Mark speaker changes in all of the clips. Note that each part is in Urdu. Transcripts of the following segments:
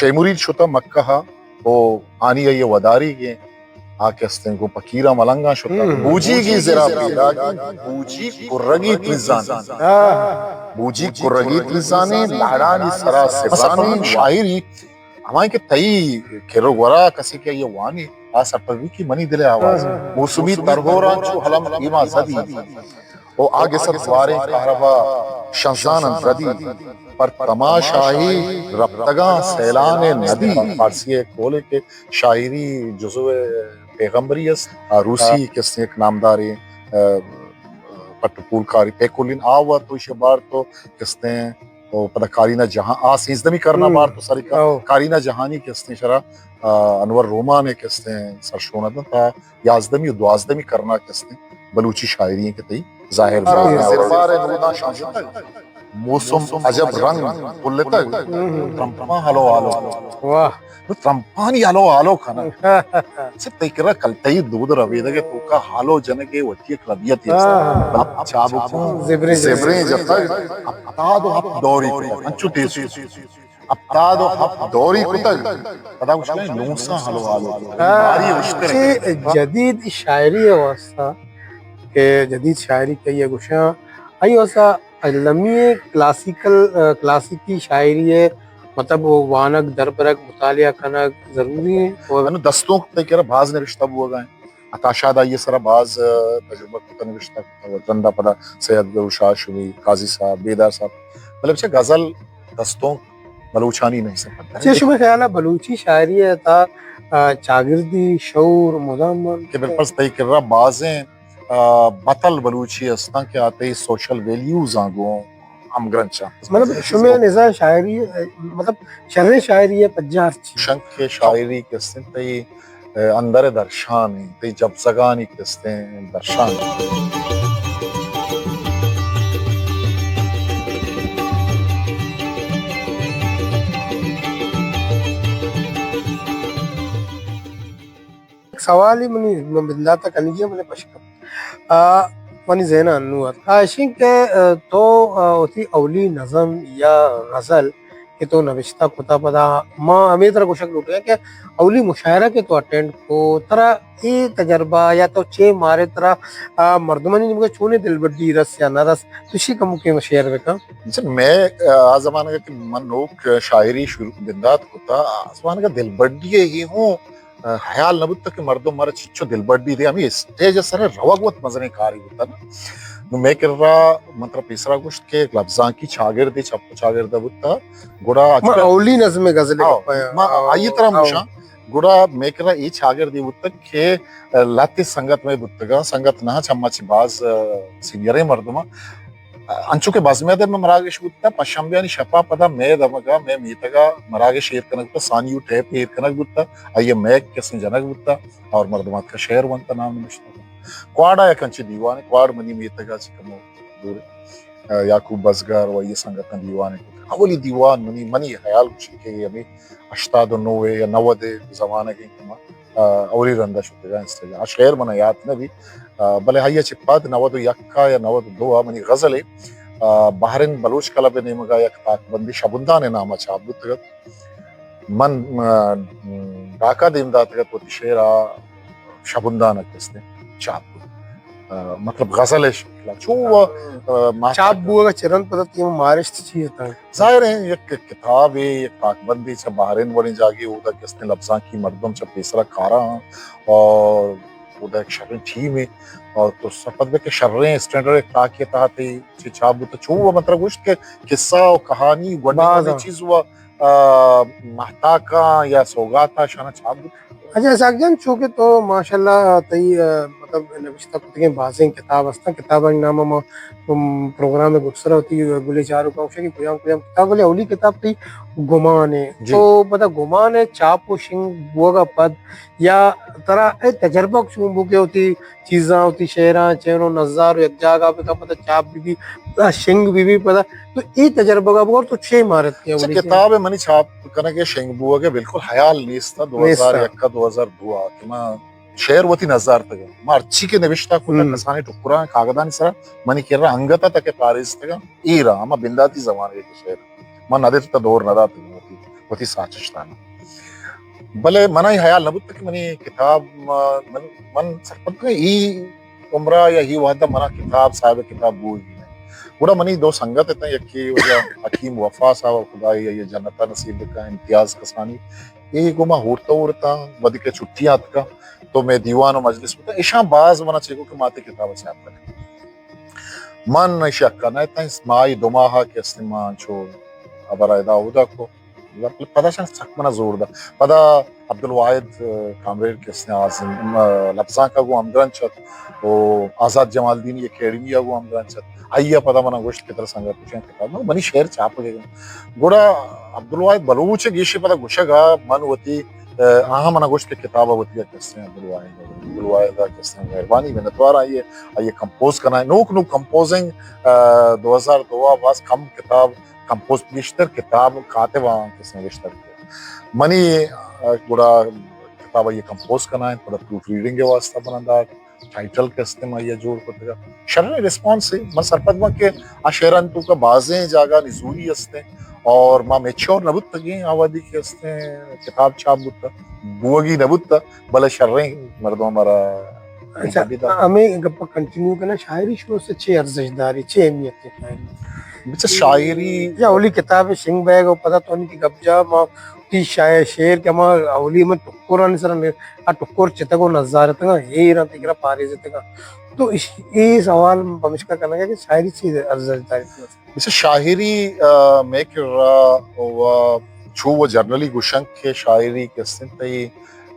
Speaker 1: شیمورید شتا مکہ او آنی ای وداری گئے آکے استن کو پکیرہ ملنگا شتا بوجی کی زرا پیدا کی بوجی کرگی ترزانی بوجی کرگی ترزانی لاڑانی سرا سبرانی شاعری ہمائیں کہ تئی کھرو گورا کسی کیا یہ وانی آسا پروی کی منی دل آواز موسمی ترہورا چو حلم ایما زدی او آگے سب دوارے کہربا شنزان زدی پر تماشاہی ربتگاں سیلان ندی فارسی کھولے کے شاعری جزو پیغمبری است روسی کس نے ایک نامداری پٹپول کاری پیکولین آوا تو شبار تو کس نے پتہ کارینہ جہاں سیزدمی کرنا بار تو ساری کارینہ جہانی کس نے شرح انور روما نے کس نے سرشونت تھا یازدمی و دوازدمی کرنا کس نے بلوچی شاعری ہیں کہ تئی ظاہر زرفار نودا شانشتا موسم عجب رنگ پلتا ترمپا حلو آلو ترمپانی حلو آلو کھانا سے تیکرہ کلتائی دود رویدہ کے توکا حالو جنگے وٹی اقلبیت اب چابکوں زبریں جتا ابتاد و حب دوری انچو تیسو ابتاد و حب دوری کتگ پتا کچھ کہیں نوسا حلو آلو
Speaker 2: جدید شاعری واسطہ کہ جدید شاعری کہیے گوشاں آئی واسطہ لمی کلاسیکی شاعری ہے مطلب وہ وانک دربرک مطالعہ کنک ضروری ہے
Speaker 1: دستوں تیکرہ بعض نوشتہ بو گئے اتاشاد آئیے سرا بعض تجربہ کتا نوشتہ زندہ پدا سید گروشاہ شوی قاضی صاحب بیدار صاحب مطلب چھے غزل دستوں بلوچانی نہیں سکتا
Speaker 2: چھے شما خیالہ بلوچی شاعری ہے تا چاگردی شعور مضامن
Speaker 1: کہ بالپس تیکرہ بعضیں بطل بلوچی استان کے آتے سوشل ویلیوز آنگوں ہم گرنچا
Speaker 2: مطلب شمع نظر شاعری مطلب شرح شاعری ہے پجار چی
Speaker 1: شنک کے شاعری کستے تی اندر درشان ہیں تی جب زگانی کستے درشان
Speaker 2: سوال ہی منی بندہ تک انگیہ منی پشکم منی ذہنہ انو آشن کہ تو ہوتی اولی نظم یا غزل کہ تو نوشتہ کتا پدا ماں ہمیں طرح کو شک لوٹے کہ اولی مشاعرہ کے تو اٹینڈ کو ترہ ای تجربہ یا تو چے مارے ترہ مردمانی نمکہ چونے دل بڑی رس یا نہ رس تو اسی کا مکہ شعر بکا
Speaker 1: میں آزمانہ کا کہ من نوک شاعری شروع بندات کتا آزمانہ کا دل بڑی ہی ہوں خیال نبود تا کہ مردم مرا چچو دل بڑی دے ہمیں اسٹیج سر روگ وقت مزنے کاری ہوتا نا میں کر رہا مطلب پیسرا گوشت کے لفظان کی چاگر دے چپ چاگر دا ہوتا گوڑا
Speaker 2: اولی نظم غزل
Speaker 1: آئی طرح مشاں گوڑا میں کر رہا ای چاگر دے ہوتا کہ لاتی سنگت میں بودتگا سنگت نہ چمہ چی باز سینیرے مردمہ انچو کے بازمیدر میں مراگش بودتا پشنبیانی شپا پدا میں دمگا میں میتگا مراگش شیر کنک بودتا سانیو ٹیپ ہیر کنک بودتا آئیے میک کسی جنک بودتا اور مردمات کا شہر وانتا نام نمشتا کوارڈا یا کنچی دیوانے کوارڈ منی میتگا چکمو دور یعقوب بزگر و یہ سنگتن دیوانے اولی دیوان منی خیال کچھ کہ یہ ہمیں 89 یا 90 زمانہ کی کما اولی رندہ شکتے گا انسٹا شعر منا یاد نبی بلے ہائیہ چپات 91 یا 92 منی غزل بحرین بلوچ کلب نیمگا یک تاک بندی شبندان نامہ چاپ بودتگت من ڈاکہ دیمداتگت وہ شعرہ شبندان کس نے چاپ بود مطلب غزل شکلا چو
Speaker 2: چاپ بوگا چرن پتہ تیم مارشت چیئے تھا
Speaker 1: ظاہر ہے یک کتاب ہے یک تاک بندی چا بحرین وڑی جاگی ہوتا کس نے لفظان کی مردم چا پیسرہ کارا اور ہوتا ایک شرین ٹیم ہے اور تو سپت بے کہ شرین اسٹینڈر ایک تاکی تاہتے چاپ بوتا چو مطلب گوشت کہ قصہ و کہانی گوڑنے چیز ہوا محتاقہ یا سوگاتا شانہ چاپ بوتا
Speaker 2: اچھا ساک جان چونکہ تو ماشاءاللہ تی مطلب نوشتہ کتگیں بازیں کتاب ہستا کتاب نامہ ما پروگرام میں گکسرہ ہوتی گلے چارو کاؤشہ کی قیام کتاب گلے اولی کتاب تی گمان ہے تو پتہ گمان ہے چاپ و شنگ بوگا پد یا ترہ تجربہ کچھوں بوکے ہوتی چیزاں ہوتی شہران چینوں نظار یک جاگا پتہ چاپ بھی شنگ بھی پتہ تو ای تجربہ کا بور تو چھ مارت کیا
Speaker 1: کتاب منی چھاپ کرنے کے شنگ بوا کے بالکل خیال نیستا 2001 کا 2002 کہ میں شعر ہوتی نظار تک میں ارچی کے نوشتہ کتا نسانے ٹکرا کاغدانی سرا منی کہہ رہا انگتا تک پاریس تک ای رہا میں بنداتی زمانے کے شعر میں ندر تا دور ندا تک وتی ساچشتانا بلے منای حیال نبوت کہ منی کتاب من سرپت کہ ای عمرہ یا ہی وحدہ منا کتاب صاحب کتاب بوئی گوڑا منی دو سنگت اتنا یکی وجہ حکیم وفا صاحب خدای یہ جنتا نصیب کا امتیاز کسانی یہ گما ہوڑتا ودی کے چھٹیات کا تو میں دیوان و مجلس میں ایشاں باز منا چاہیے کہ ماتے کتاب صاحب کریں من شکا نہ اتنا اس مائی دو ماہا کے استعمال چھوڑ ابرائے داودا کو پدا شان سک منا زور دا پدا عبدالواحد کامریڈ کے اسنے آزم لفظاں کا گو امدران چت وہ آزاد جمال الدین یہ کیڑمی گو امدران چت آئیا پدا منا گوشت کتر سنگا پوچھیں کتاب منی شعر چاپ گئے گوڑا عبدالواحد بلوچ گیشی پدا گوشہ گا من ہوتی آہاں منا گوشت کے کتابہ ہوتی ہے کس نے عبدالواحد کس نے مہربانی محنتوار آئیے کمپوز کرنا ہے نوک کمپوزنگ 2002 باز کم کتاب کمپوز بیشتر کتاب کاتب آن کس نے بیشتر منی گوڑا کتاب یہ کمپوز کرنا ہے پدا پروف ریڈنگ کے واسطہ بناندار ٹائٹل کے استعمال یہ جوڑ کرتے گا شرح ریسپانس سے من سرپدما کے آشیران تو کا بازیں جاگا نزوری استے اور ما میچور نبوت تگیں آوادی کے استے کتاب چھاپ بوتا بوگی نبوت تا بلے شرح مردوں ہمارا
Speaker 2: اچھا ہمیں گپا کنٹینیو کرنا شاعری شروع سے چھ ارزش داری چھ اہمیت کے شاعری
Speaker 1: بچہ شاعری
Speaker 2: یا اولی کتاب شنگ بیگ اور پتہ تو ان کی گپ جا ما تی شعر کے ما اولی میں ٹکوران سر ٹکور چتگو نظارتگا یہ رہا تکرا پاریز تگا تو یہ سوال بمشکہ کرنا ہے کہ شاعری چیز ارزش داری
Speaker 1: بچہ شاعری میں کر رہا و چھو و جرنلی گوشنگ کے شاعری کستے تی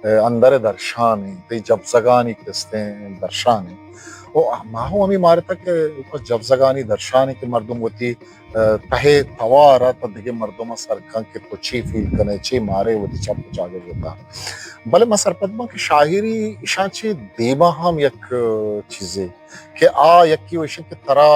Speaker 1: اندر درشان ہیں تی جب زگانی کستے درشان ہیں ماہو ہمیں مارتا کہ جب زگانی درشان ہے کہ مردم ہوتی تہے توارا تا دیکھے مردم سرکن کے تو چی فیل کنے چی مارے ہوتی چپ کچھ آگے ہوتا بلے میں سرپدما کہ شاعری اشان چی دیما ہم یک چیزیں کہ یکی ویشن کہ ترا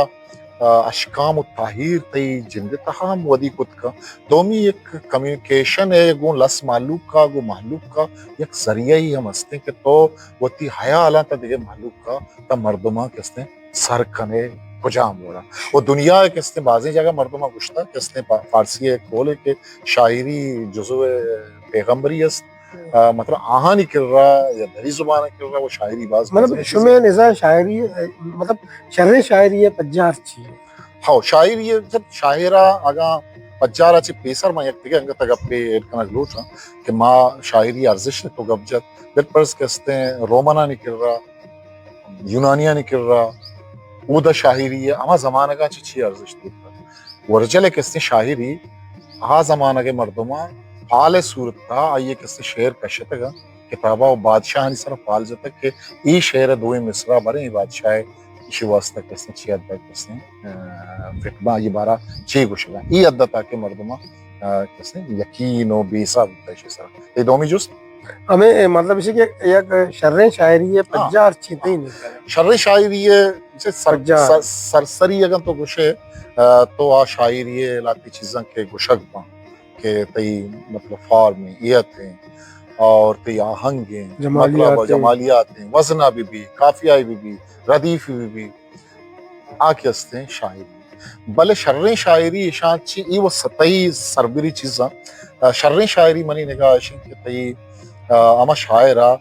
Speaker 1: اشکام و تاہیر تی جندتا ہم ودی کت کا دومی ایک کمیونکیشن ہے گو لس معلوق کا گو محلوق کا یک ذریعہ ہی ہم ہستے کہ تو وتی حیا علا تا دیگے محلوق کا تا مردمہ کستے سر کنے کجام ہو رہا وہ دنیا کستے بازیں جگہ مردمہ گشتا کستے فارسی ایک بولے کہ شاعری جزو پیغمبری است مطلب آہاں نہیں کر رہا یا دری زبانہ کر رہا وہ شاعری باز
Speaker 2: مطلب شمع نظام شاعری مطلب شرح شاعری ہے پجار چی
Speaker 1: ہاں شاعری جب شاعرہ آگاں پجارہ چی پیسر میں یک تگے انگا تگا پہ ایڈ کنک لوٹا کہ ماں شاعری ارزش نے تو گب جت بٹ پرس کہستے ہیں رومانہ نہیں کر رہا یونانیہ نہیں کر رہا او دا شاعری ہے اما زمانہ کا چی ارزش دیتا ورجلے کہستے شاعری آ زمانہ کے مردمہ پال صورت تھا آئیے کہستے شعر کشتے گا کتابہ و بادشاہ نہیں سر پال جاتا کہ ای شعر دوئی مصرہ برے ای بادشاہ اسی واسطہ کہستے چی عدد کہستے فکمہ یہ بارہ چی گوشگا ای عدد تاکہ مردمہ کہستے یقین و بیسا ہوتا ہے اسی سر یہ دومی جست
Speaker 2: ہمیں مطلب اسی کہ یک شرح شاعری ہے پجار چیتے ہی نہیں
Speaker 1: شرح شاعری ہے سرسری اگر تو گوشے تو آ شاعری ہے لاتی چیزاں کے گوشک پاں کہ تی مطلب فارم ایت ہیں اور تی آہنگ ہیں مطلب جمالیات ہیں وزنہ بھی کافیہ بھی ردیف بھی آکے ہستے ہیں شاعری بلے شرح شاعری اشان چی ای وہ سطحی سربری چیزاں شرح شاعری منی نگاہ اشن کہ تی اما شاعرہ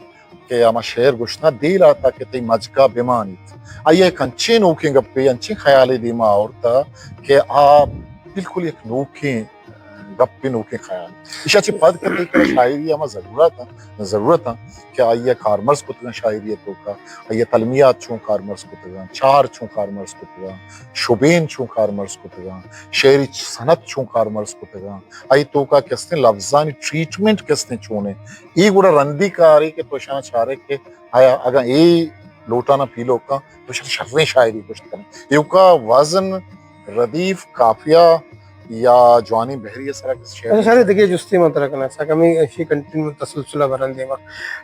Speaker 1: کہ اما شعر گشنا دیل آتا کہ تی مجگہ بیمانیت آئیے ایک انچے نوکیں گپے انچے خیال دیما آورتا کہ آپ بالکل ایک نوکیں گپے نوکیں خیال اشاہ چی پد کرتے کہ شاعری اما ضرورت تھا کہ آئیے کارمرز کو تگا شاعریتوں کا آئیے تلمیات چون کارمرز کو تگا چار چون کارمرز کو تگا شبین چون کارمرز کو تگا شعری سنت چون کارمرز کو تگا آئی تو کا کستے لفظانی ٹریٹمنٹ کستے چونے ای گوڑا رندی کا آ رہی کہ تو شاہ چاہ رہے کہ آیا اگر ای لوٹانا پیلو کا تو شرح شاعری کچھ کریں یہ کا وزن ردیف کافیہ یا جوانی بحری سرا
Speaker 2: شعر سارے دیکھیں جستی مطرح کرنا ساکہ میں اسی کنٹینیو تسلسلہ برن دیما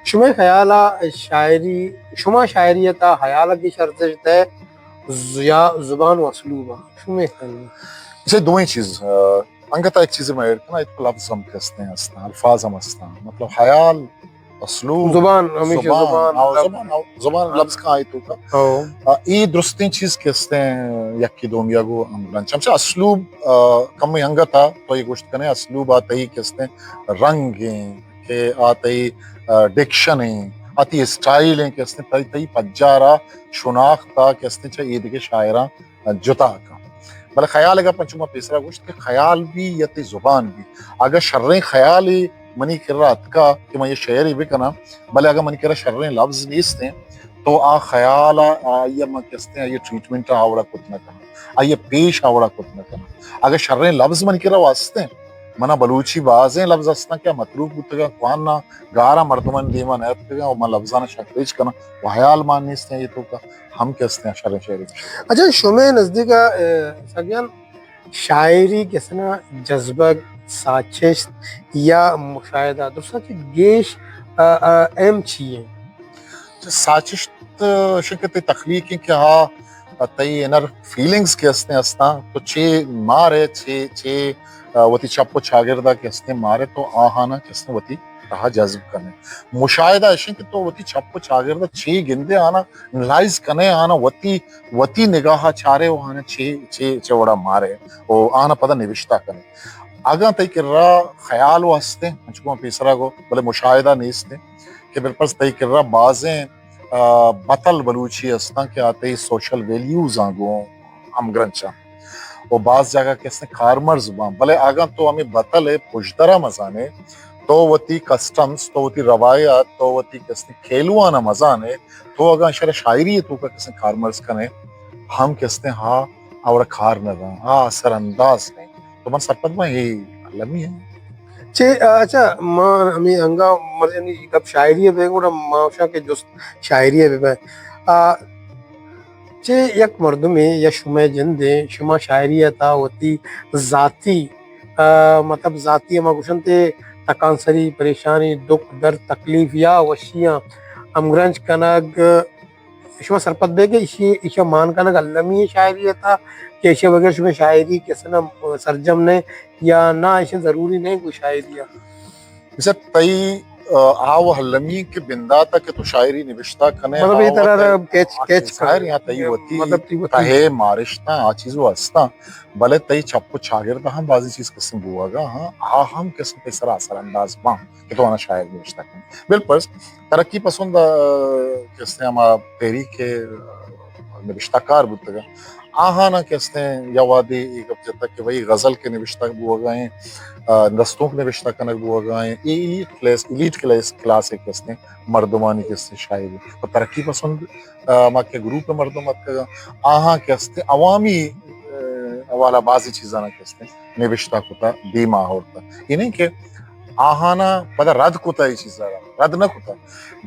Speaker 2: شما خیالہ شاعری شما شاعریتا حیالہ کی شرطش تے یا زبان و اسلوبہ شما خیالہ
Speaker 1: اسے دوئیں چیز انگتا ایک چیز میں ایڈ کرنا ایک لفظ ہم کہستے ہیں الفاظ ہم ہستا مطلب خیال اسلوب
Speaker 2: زبان ہمیشہ
Speaker 1: زبان لفظ کا آئی تو کا ای درستین چیز کہتے ہیں یکی دوم یگو امران چمچہ اسلوب کم ینگا تھا تو یہ گوشت کنے اسلوب آتے کہتے ہیں رنگیں کہ آتے ڈکشنیں آتی اسٹائل ہیں کہتے ہیں تی پجارا شناختا کہتے ہیں عید کے شاعران جتا کا بلے خیال اگر پنچما پیسرا گوشت کہ خیال بھی یتی زبان بھی اگر شریں خیالی منی کر رہا اتکا کہ میں یہ شعری بھی کنا بلے اگر منی کر رہا شریں لفظ نیستے تو آ خیال آئیے میں کہتے ہیں یہ ٹریٹمنٹ آوڑا کت نہ کنا آئیے پیش آوڑا کت نہ کنا اگر شریں لفظ منی کر رہا واسطے منا بلوچی بازیں لفظ ہستا کیا مطلوب بودتا کواننا گارا مردمان دیما نیت کگا اور میں لفظانا شکریچ کنا وہ حیال مان نیستے ہیں یہ تو کا ہم کہتے ہیں شریں شعری.
Speaker 2: اچھا شمع نزدیک سگیان شاعری کسنا جذبہ ساچش یا مشاہدہ دوسرا کہ گیش اہم چیئے
Speaker 1: ساچش شکت تخلیقی کہ ہاں تی انر فیلنگز کے ہستے ہستا تو چھ مارے چھ وتی چپ و چاگردہ کے ہستے مارے تو آہانا کے ہستے وتی رہا جذب کرنے مشاہدہ اشن کہ تو وتی چپ و چاگردہ چھ گندے آنا انلائز کرنے آنا وتی نگاہ چارے وہ آنا چھ وڑا مارے وہ آنا پتہ نوشتہ کرنے آگاں تی کر رہا خیال و ہستے انچکوں پیسرا کو بلے مشاہدہ نیستے کہ بالپس تی کر رہا بازیں بطل بلوچی ہستا کہ آتے سوشل ویلیوز آگوں ہم گرنچا وہ بعض جگہ کہتے ہیں کارمر زبان بلے آگاں تو ہمیں بطل ہے پشدرہ مزانے تو وتی کسٹمز تو وتی روایات تو وتی کہتے ہیں کھیلوانا مزانے تو اگاں شرح شاعری ہے تو کا کہتے ہیں کارمرز کنے ہم کہتے ہیں ہاں اور کھار نہ رہا ہاں اثر انداز نہیں تو من سرپت میں یہ لمی ہے
Speaker 2: اچھا ماں ہمیں انگا مرزنی کب شاعری ہے گوڑا ماوشا کے جو شاعری ہے بے چے یک مردمی یا شمع جندے شما شاعری تا ہوتی ذاتی مطلب ذاتی اما گوشن تے تکانسری پریشانی دکھ درد تکلیف یا وشیاں امگرنج کنگ شما سرپت بے کہ ایشا مان کنگ علمی شاعری تا کہ ایشا بغیر شما شاعری کسنا سرجم نے یا نہ ایشا ضروری نہیں کوئی شاعری ہے
Speaker 1: جیسے تی آو حلمی کے بندہ تا کہ تو شاعری نوشتہ کنے
Speaker 2: مطلب یہ طرح کیچ
Speaker 1: شاعر یہاں تی وطی
Speaker 2: مطلب
Speaker 1: تہے مارشتا آ چیزو ہستا بلے تی چپ و چاگردہ ہم بازی چیز قسم بوا گا ہاں ہم قسم تی سرا اثر انداز بام کہ تو آنا شاعر نوشتہ کنے بالپرس ترقی پسند کہتے ہیں ہما تحریک نوشتہ کار بودتا گا آہانا کہتے ہیں یا وادی ایک اب جتا کہ وہی غزل کے نوشتہ بوا گئے دستوں کے نوشتہ کنک بوا گئے ایلیٹ کلاس ہے کہتے ہیں مردمانی کہتے ہیں شاعری اور ترقی پسند ماں کے گروپ مردمات کا آہاں کہتے ہیں عوامی والا بازی چیزانا کہتے ہیں نوشتہ کتا دیما ہوتا یہ نہیں کہ آہانا پتہ رد کتا یہ چیزا رد نہ کتا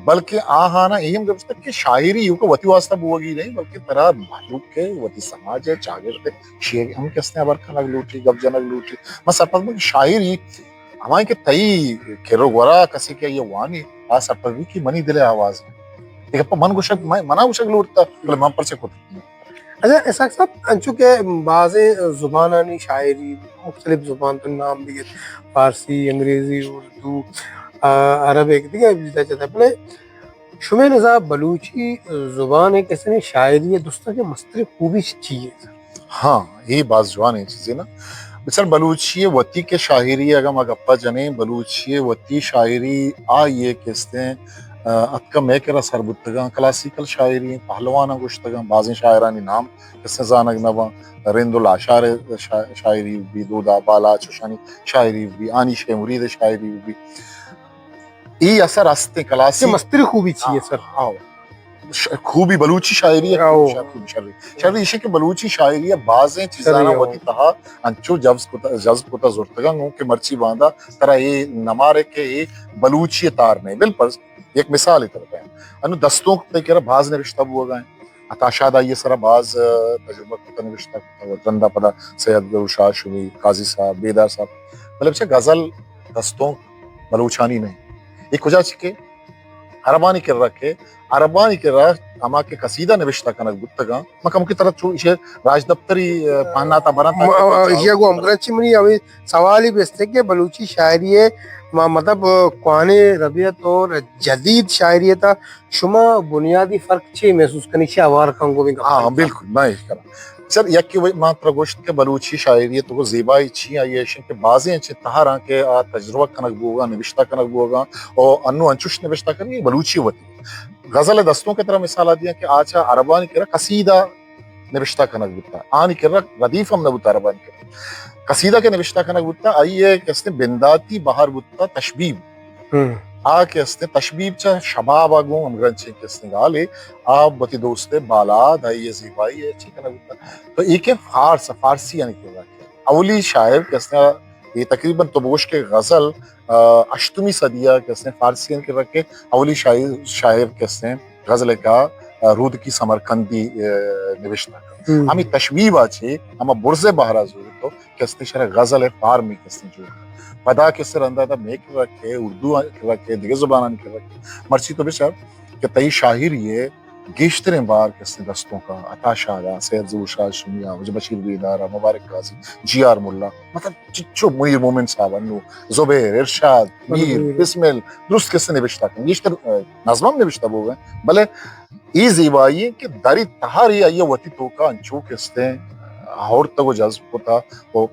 Speaker 1: بلکہ آہانا یہ گفتا کہ شاعری یوں کو وطی واسطہ بوگی نہیں بلکہ ترا معلوم کے وطی سماج ہے چاگر دے شیر ہم کہتے ہیں ابر کنگ لوٹی گب جنگ لوٹی میں سرپت میں شاعری ہمائیں کہ تئی کھیرو گورا کسی کے یہ وانی آ سرپت بھی کی منی دلے آواز ہے ایک من گوشک منا گوشک لوٹتا بلے من پر سے کتا
Speaker 2: اچھا اسحاق صاحب انچو کہ بعض زبانانی شاعری مختلف زبان تو نام دیئے فارسی انگریزی اردو عربک دیگه بیشتر چیزا بله شما نظر بلوچی زبان ہے کسی نے شاعری ہے دوستا کے مستر خوبی چیئے
Speaker 1: ہاں یہ بات جوان ہے چیزیں نا مثلا بلوچی وطی کے شاعری اگر میں گپا جنے بلوچی وطی شاعری آئیے کہتے ہیں اتکا میں کرا سربتگاں کلاسیکل شاعری پہلوانا گوشتگاں بعضی شاعرانی نام کسے زانگ نوا رند الاشار شاعری بھی دودا بالا چوشانی شاعری بھی آنی شہ مرید شاعری بھی ای اثر ہستے کلاسی
Speaker 2: مستر خوبی چیئے سر
Speaker 1: خوبی بلوچی شاعری ہے شاعری یہ کہ بلوچی شاعری ہے بعضیں چیزانا وطی تہا انچو جذب کتا زورتگاں گوں کہ مرچی باندھا ترہ یہ نمارے کے یہ بلوچی تار نہیں بالپل ایک مثال ہی طرف ہے انو دستوں تے کہہ رہا بعض نے رشتہ بوا گئے عطا شاہ دا یہ سرا بعض تجربہ کتا نے رشتہ کتا رندہ پدا سید گروشاہ شوی قاضی صاحب بیدار صاحب مطلب غزل دستوں بلوچانی نہیں ایک وجہ چکے عربانی کر رکھے عربانی کر رکھ اما کے قصیدہ نوشتہ کنک بودتگا مکم کی طرح چو اسے راج دفتری پانا تا بران
Speaker 2: یہ کو امگرچی منی ابھی سوال ہی بیستے کہ بلوچی شاعری مطلب قوانِ ربیعت اور جدید شاعری تا شما بنیادی فرق چی محسوس کنی چی آوار کنگو بھی
Speaker 1: ہاں بالکل میں یہ کرا سر یکی ماتر گوشت کے بلوچی شاعری تو زیبائی چی آئی ہے کہ بازیں چھ تہاراں کے تجربہ کنک بوگا نوشتہ کنک بوگا اور انو انچوش نوشتہ کنی بلوچی ہوتی غزل دستوں کی طرح مثال دیا کہ آچا عربانی کرا قصیدہ نوشتہ کنک بوتا آنی کرا ردیف ہم نبوتا عربانی کرا قصیدہ کے نوشتہ کنک بوتا آئیے کہتے ہیں بنداتی بہار بوتا تشبیب کے استے تشبیب چا شباب آگوں امگرنچے کے استے گالے آپ بتی دوستے بالاد آئیے زیبائی ہے چی کنک بوتا تو ایک ہے فارسی یعنی کہ اولی شاعر کے استے یہ تقریباً تبوش کے غزل اشتمی صدیہ کے استے فارسی یعنی کہ رکھے اولی شاعر کے استے غزل کا رود کی سمرکندی نوشتہ کا ہمیں تشبیب آچے ہمیں برز بہرہ زوری تو کستے شرح غزل فارمی کستے جو پدا کسر اندازہ میک رکھے اردو رکھے دیگر زبانان کے رکھے مرچی تو بشر کہ تئی شاہر یہ گیشترین بار کستے دستوں کا عطا شاہدہ سید ظہور شاہ شمیہ وجہ بشیر بیدارہ مبارک قاضی جی آر ملا مطلب چچو منیر مومن صاحب انو زبیر ارشاد میر بسمل درست کستے نوشتہ کریں گیشتر نظمم نوشتہ بو گئے بلے ای زیبائی کہ داری تہاری آئیے وطی توکا انچو کستے اور تگو جذب ہوتا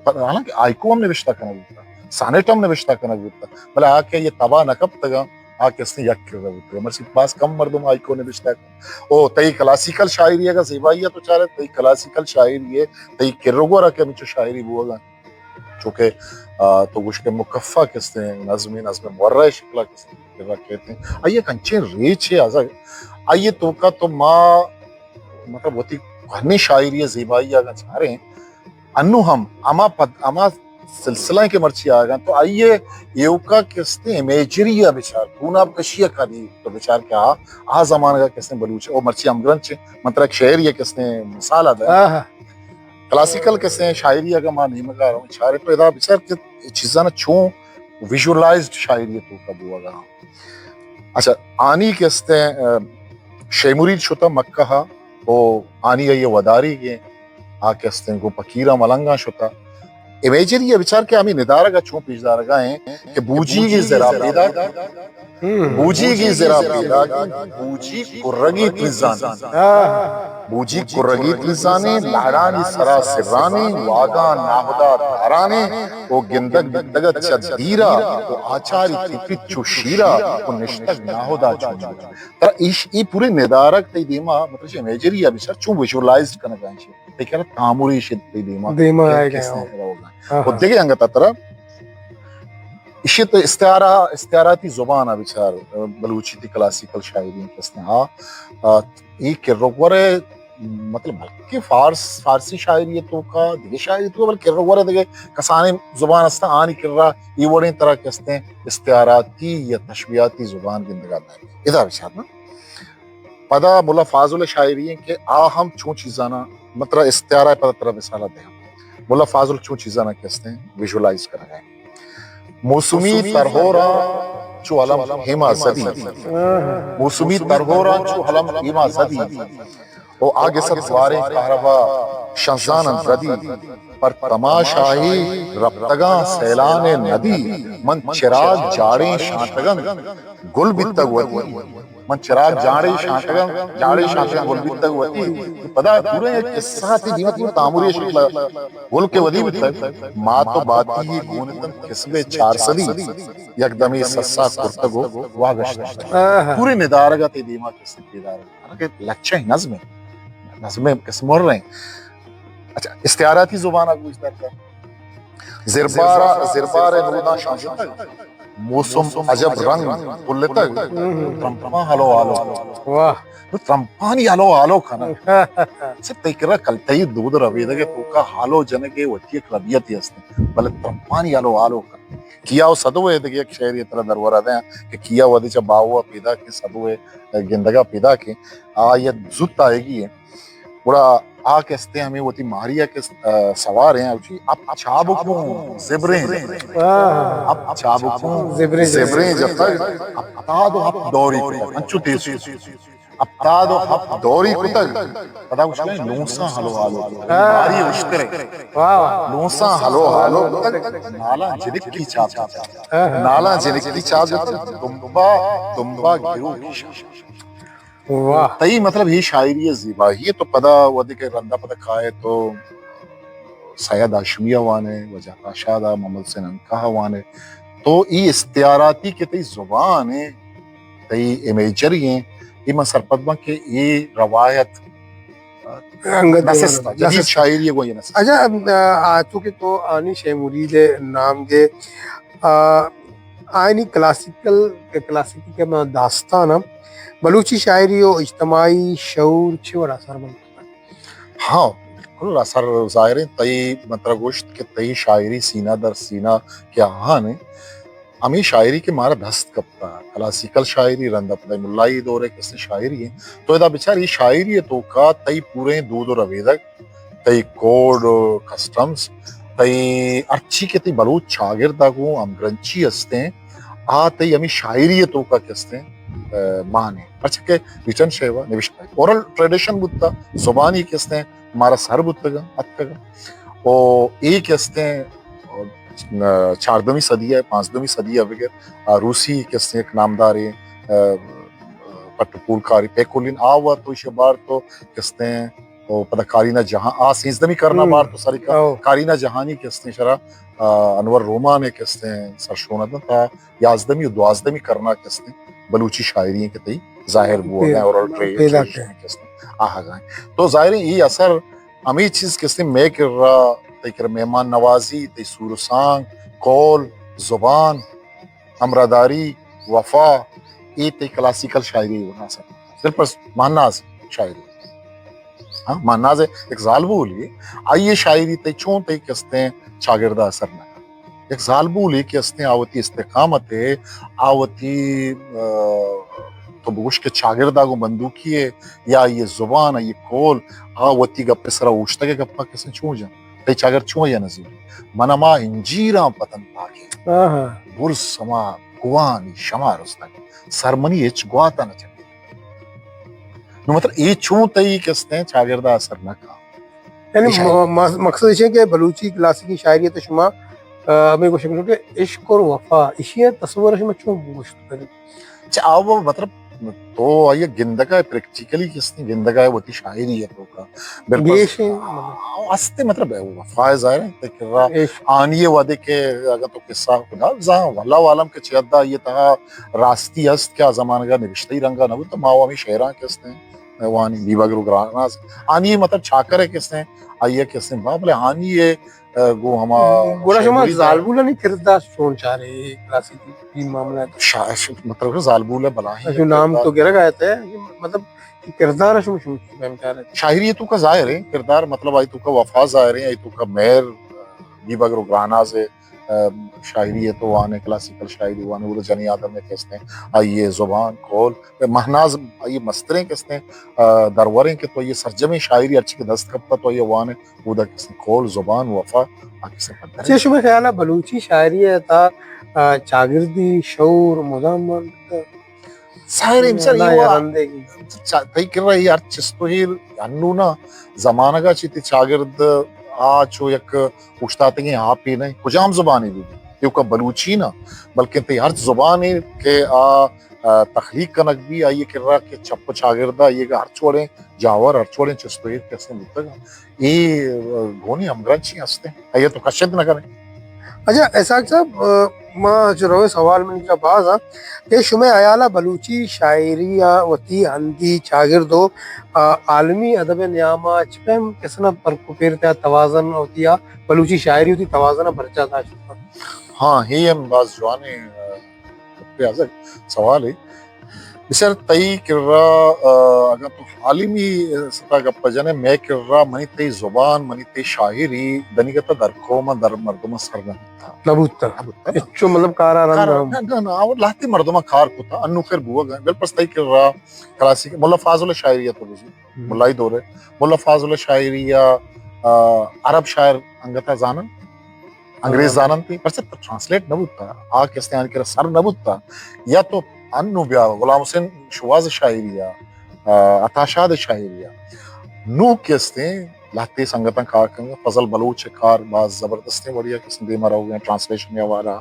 Speaker 1: حالانکہ آئیکو ہم نوشتہ کرنا ہوتا سانیٹ ہم نوشتہ کرنا ہوتا بلے آکے یہ تباہ نکب تگا آکے اس نے یک کر رہا ہوتا مرسی پاس کم مردم آئیکو نوشتہ کرنا او تئی کلاسیکل شاعری اگر زیبائی ہے تو چاہے تئی کلاسیکل شاعری ہے تئی کرگو رکھے مچو شاعری بو گا چونکہ تو گوش کے مکفہ کستے ہیں نظم مورہ شکلہ کستے ہیں کہتے ہیں آئیے کنچے ریچ ہے آئیے تو کا تو ماں مطلب ہوتی گھنی شاعری زیبائی آگا چاہ رہے ہیں انو ہم اما سلسلہ کے مرچی آگا تو آئیے یوکا کستے امیجری بچار پوناب کشیہ کا دی تو بچار کیا زمان کا کستے بلوچ او مرچی امگرن چھے مطلب شعر یہ کستے مثال آدھا کلاسیکل کستے شاعری آگا ماں نہیں مگا رہا ہوں چاہ تو ادا بچار کہ چیزانا چھوں ویژولائزڈ شاعری تو کا بو آگا اچھا آنی کستے شیمورید شتا مکہ او آنی یہ وداری گئے آکے استیں کو پکیرہ ملنگا شتا امیجری یہ بچار کے ہمیں ندارہ کا چون پیش دارہ گا ہیں کہ بوجی کی ذرا پیدا بوجی کی ذرا پیدا بوجی کرگی تلزانی بوجی کرگی تلزانی لہرانی سرا سرانی واگا ناہدہ دارانی او گندگ دگت چد دیرہ او آچاری تیپت چو شیرہ او نشتگ ناہدہ چو ترہ ای پورے ندارک تی دیما مطلب چھ امیجری یا بچار چون ویژولائزڈ کنک آنچے تی کہنا تاموری شد تی دیما
Speaker 2: آئے گئے
Speaker 1: وہ دیکھیں انگتا ترہ اسی تو استعاراتی زبان بچار بلوچی تی کلاسیکل شاعری کسنے یہ کرگورے مطلب بلکہ فارسی شاعری تو کا دیگه شاعری تو بلکہ کرگورے دیگه کسانے زبان استا آنی کر رہا یہ وڑیں طرح کسنے استعاراتی یا تشبیہاتی زبان گندگا داری ادا بچار نا پدا ملا فاضل شاعری ہیں کہ ہم چون چیزانا مطلب استعارہ پدا طرح مثالہ دیں ملا فاضل چون چیزانا کسنے ویژولائز کر رہے ہیں موسمی ترہورا چو علم ہیما زدی موسمی ترہورا چو علم ہیما زدی او آگے سب دوارے کہربا شنزان ردی پر تماشاہی ربتگاں سیلان ندی من چراغ جاڑیں شانتگن گل بیتگ وطی من چراغ جاڑیں شانتگن گل بیتگ وطی پدا پورے قصہ تھی دیمت میں تعموری شکلہ گل کے ودی بیتگ ماں تو باتی ہی گونتن قسم چار صدی یک دمی سسا کرتگو واگشت پورے ندارگا تی دیما قسم پیدارگا لچھے نظمیں قسم مر رہے ہیں اچھا استعاراتی زبان آگو اس طرح زربار نودا شامشتا موسم عجب رنگ پلتا ترمپا حلو آلو ترمپانی حلو آلو کھانا سب تیکرہ کلتائی دود رویدہ کے توکا حالو جنگے وٹی ایک ربیتی ہستے بلے ترمپانی حلو آلو کھانا کیا وہ صدوے دیکھے ایک شہری طرح درورہ دیں کہ کیا وہ دیچہ باہوا پیدا کے صدوے گندگا پیدا کے آیت زد آئے گی ہے بڑا آ کہتے ہیں ہمیں وہ تھی ماریا کے سوار ہیں اب چابکوں زبریں اب چابکوں زبریں جب تک اب تاد و ہب دوری کتک انچو تیز اب تاد و ہب دوری کتک پتا کچھ کہیں لونسا حلو حالو ماری اشترے لونسا حلو حالو کتک نالا جنک کی چاپ نالا جنک کی چاپ دمبا گرو کی شاپ تئی مطلب ہی شاعری زیبا ہی تو پدا ودی کے رندہ پدا کھائے تو سید ہاشمیہ وانے وجہ راشادہ محمد حسین انکاہ وانے تو ای استعاراتی کے تی زبان ہے تی امیجری ہیں ایمہ سرپدمہ کے ای روایت نسستا جدید شاعری ہے وہ یہ نسستا.
Speaker 2: اچھا چونکہ تو آنی شے مرید نام دے آئینی کلاسیکی کے داستان بلوچی شاعری و اجتماعی شعور چھوڑا اثر بنتا ہے.
Speaker 1: ہاں بالکل اثر ظاہر ہے تئی مطلب گوشت کہ تئی شاعری سینہ در سینہ کیا آہانے ہمیں شاعری کے مارا دست کپتا کلاسیکل شاعری رندہ پتہ ملائی دورے کسی شاعری ہے تو ادا بچاری شاعری ہے تو کا تئی پورے دود و رویدک تئی کوڈ کسٹمز تئی ارچی کے تی بلوچ چاگردہ کو ہم گرنچی ہستے ہیں تئی ہمیں شاعری ہے تو کا کستے ہیں مانے اچھا کہ ریٹن شیوا نوشتہ ہے اورل ٹریڈیشن بودتا زبانی کستے ہیں ہمارا سر بودتا اتگا اور ایک کستے ہیں چاردویں صدی ہے پانچدویں صدی ہے بغیر روسی کستے ایک نامدار ہے پٹپول کاری پیکولین آوا تو اسے بار تو کستے ہیں پتہ کارینہ جہاں سینزدمی کرنا بار تو ساری کارینہ جہانی کستے ہیں شرح انور روما نے کستے ہیں سرشونتا تھا یازدمی و دوازدمی کرنا کستے ہیں بلوچی شاعری ہیں کہ تی ظاہر وہ ہے اور ٹریڈیشن کستے ہیں آہا گائیں تو ظاہر ہے یہ اثر ہمیں چیز کستے ہیں میں کر رہا تیکر مہمان نوازی تی سورسانگ قول زبان امرداری وفا یہ تی کلاسیکل شاعری ہونا سر صرف پر ماناز شاعری ہاں ماناز ہے ایک ظالبو لیے آئیے شاعری تی چون تی کستے ہیں چاگردہ اثر نہ ایک ظالبو لیے کستے ہیں آوتی استقامت ہے آوتی تو بگوش کے چاگردہ کو بندوکی ہے یا یہ زبان ہے یہ قول آوتی گپ سرا اوشتا کے گپا کسے چون جان تی چاگر چون یا نظیر منما انجیران پتن پاکی برس سما گوانی شما رستا سرمنی اچ گواتا نہ چکے نو مطلب ای چون تی کستے ہیں چاگردہ اثر نہ کام
Speaker 2: یعنی مقصد یہ ہے کہ بلوچی کلاسیکی شاعری تو شما ہمیں گوشت کرو کہ عشق اور وفا اسی تصور شما چون گوشت کرو
Speaker 1: اچھا آو مطلب تو آئیے گندگاہ پریکٹیکلی کس نے گندگاہ وہ تھی شاعری ہے تو کا بالکل استے مطلب وفا ظاہر ہے تکر رہا آنیے وعدے کے اگر تو قصہ خدا زہاں واللہ عالم کے چیدہ یہ تہا راستی ہست کیا زمانہ کا نوشتی رنگا نبو تو ماو ہمیں شہران کستے ہیں وانی بیبا گرو گراناز آنیے مطلب چاکر ہے کستے ہیں آئیے کستے ہیں بابلے آنیے گو ہما
Speaker 2: گوڑا شما زالبولا نہیں کردہ شون چاہ رہے کلاسیکی معاملہ
Speaker 1: مطلب زالبولا بلاہی
Speaker 2: جو نام تو گرہ گئے تھے مطلب کردار شما شما چاہ رہے
Speaker 1: شاعری تو کا ظاہر ہے کردار مطلب آئی تو کا وفا ظاہر ہے آئی تو کا مہر بیبا گرو گراناز ہے شاعری ہے تو وانے کلاسیکل شاعری وانے وہ جنی آدم میں کہتے ہیں آئیے زبان قول محناز آئیے مستریں کہتے ہیں دروریں کہ تو یہ سرجمی شاعری اچھی کے دست کپتا تو یہ وانے وہ دا کہتے ہیں قول زبان وفا آکے سے پڑھتا ہے.
Speaker 2: شما خیالہ بلوچی شاعری ہے تا چاگردی شعور مضامن
Speaker 1: ظاہر امسر یہ ہوا تھی کر رہا ہے یار چستو ہی انو نا زمانہ کا چیتی چاگرد آچو یک پوچھتاتے ہیں آپ ہی نہیں کجام زبانی بھی کیونکہ بلوچی نا بلکہ تی ہر زبانی کے تخلیق کنک بھی آئیے کر رہا کہ چپ چاگردہ یہ ہر چوڑیں جاور ہر چوڑیں چستو ہی کیسے ملتا گا یہ گھونی ہمگرنچی ہستے ہیں یہ تو کشد نہ کریں.
Speaker 2: اچھا احساق صاحب ماں جو روئے سوال میں نکلا باز کہ شمع عیالہ بلوچی شاعری وطی ہندی چاگردو عالمی ادب نیامہ چپیم کسنا پر کپیرتا توازن ہوتی ہے بلوچی شاعری ہوتی توازن برچہ تھا
Speaker 1: ہاں ہی ہم باز جوانے سوال ہے بسیار تئی کرا اگر تو عالمی سطح گپ جانے میں کرا منی تی زبان منی تی شاعری دنیگتا در قوم در مردم سرگن
Speaker 2: نبوتا اچو مطلب کارا رنگ
Speaker 1: لاتی مردم کار کتا انو خیر بوا گئے بل پس تئی کرا کلاسیک ملا فاضل شاعریہ تو بزی ملائی دورے ملا فاضل شاعریہ عرب شاعر انگتا زانن انگریز زانن تھی پر سے ٹرانسلیٹ نبوتا آ کستے آن کرا سر نبوتا یا تو انو بیا غلام حسین شواز شاعریہ عطاشاد شاعریہ نو کستے لاتے سنگتاں کار کرنگا فضل بلوچ کار بعض زبردستے بڑھیا قسم دے مرا ہو گئے ٹرانسلیشن یا وارا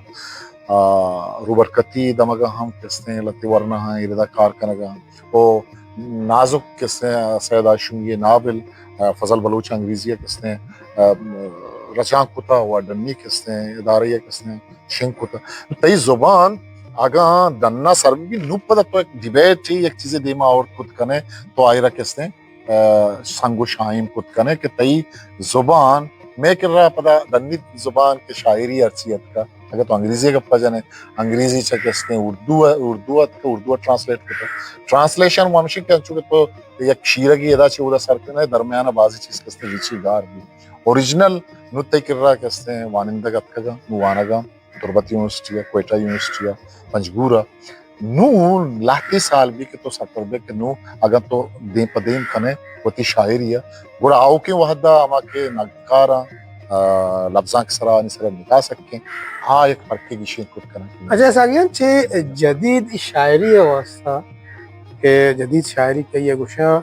Speaker 1: روبرکتی دمگا ہم کستے لتی ورنہ ہاں اردا کار کرنگا او نازک کستے سید آشم یہ ناول فضل بلوچ انگریزیہ کستے رچان کتا ہوا ڈنی کستے اداریہ کستے شنگ کتا تی زبان آگاں دننا سر بھی نو پتہ تو ایک ڈیبیٹ چی ایک چیزیں دیما اور کت کنے تو آئرہ کستے سنگو شاہیم کت کنے کہ تی زبان میں کر رہا پتہ دنی زبان کے شاعری ارچیت کا اگر تو انگریزی کا پتہ جانے انگریزی چا کستے اردو ٹرانسلیٹ کتا ٹرانسلیشن مامشی کہ چونکہ تو یک شیرگی ادا چی ادا سر کنے درمیانہ بازی چیز کستے ویچی گار بھی اوریجنل نو تی کر رہا کستے وانندہ گتکگا نوانگا تربت یونیورسٹی کوئٹہ یونیورسٹی پنجگورا نو لاتی سال بھی کہ تو سکر بے کہ نو اگر تو دین پدین کنے وتی شاعری ہے گوڑا آو کے وحدہ اما کے نگکارا لفظاں کے سرا نسرا نکا سکیں ہاں ایک فرقی گیشین کت کنے
Speaker 2: اچھا ساگیان چھے جدید شاعری واسطہ کہ جدید شاعری کہیے گوشاں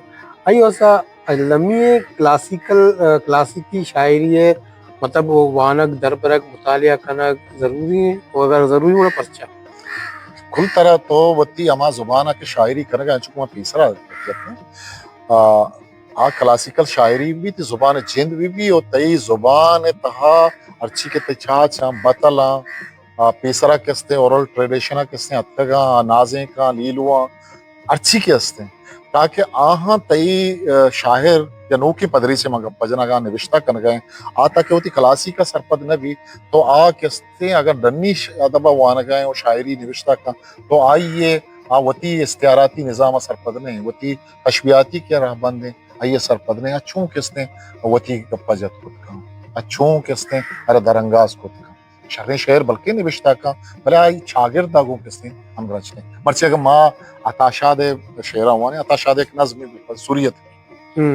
Speaker 2: آئی واسطہ لمی کلاسیکی شاعری ہے مطلب وہ وانک دربرک مطالعہ کنک ضروری ہے وہ اگر ضروری ہونا پرچا
Speaker 1: کل طرح تو وتی اما زبانہ کے شاعری کرنگا چکو میں تیسرا کلاسیکل شاعری بھی تی زبان جند بھی اور تی زبان تہا ارچی کے تچا چا بطلا پیسرا کستے اورل ٹریڈیشنہ کستے اتگا نازیں کا لیلواں ارچی کے ہستے تاکہ آہاں تی شاعر یا نو کی پدری سے مگا پجنگا نوشتہ کن گئے آتا کہ ہوتی کلاسی کا سرپد نبی تو کستے اگر دنی ادبہ وانگائیں اور شاعری نوشتہ کا تو آئیے وتی استعاراتی نظام سرپد نہیں وتی تشبیہاتی کیا راہ بندیں آئیے سرپد نہیں اچھوں کستے وتی پجت کت کا اچھوں کستے ارے درنگاز کت کا شرح شعر بلکہ نوشتہ کا بلے آئی چھاگرد داگوں کستے ہم رچنے مرچے اگر ماں عطاشاد شعرہ ہوا نے عطاشاد ایک نظم سوریت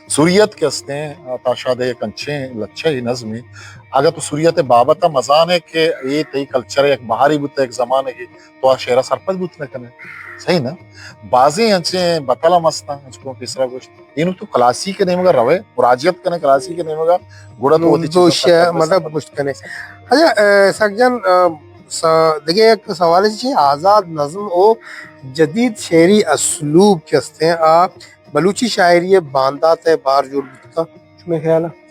Speaker 1: سوریت کستے عطاشاد ایک انچے لچھے ہی نظمی اگر تو سوریت بابتا مزانے کے یہ تی کلچر ایک بہاری بوتا ایک زمانے کی تو شعرہ سرپد بوتنے کنے صحیح نا بازی انچے بطلہ مستا انچکوں کسرا گوشت اینو تو کلاسی کے نیمگا روے مراجعت کنے کلاسی کے نیمگا گوڑا تو ہوتی
Speaker 2: چیزیں مطلب گوشت کنے اچھا ساکجان دیکھیں ایک سوال ہے آزاد نظم او جدید شعری اسلوب کستے ہیں آپ بلوچی شاعری باندات ہے بار جوڑ بکتا میں خیال ہے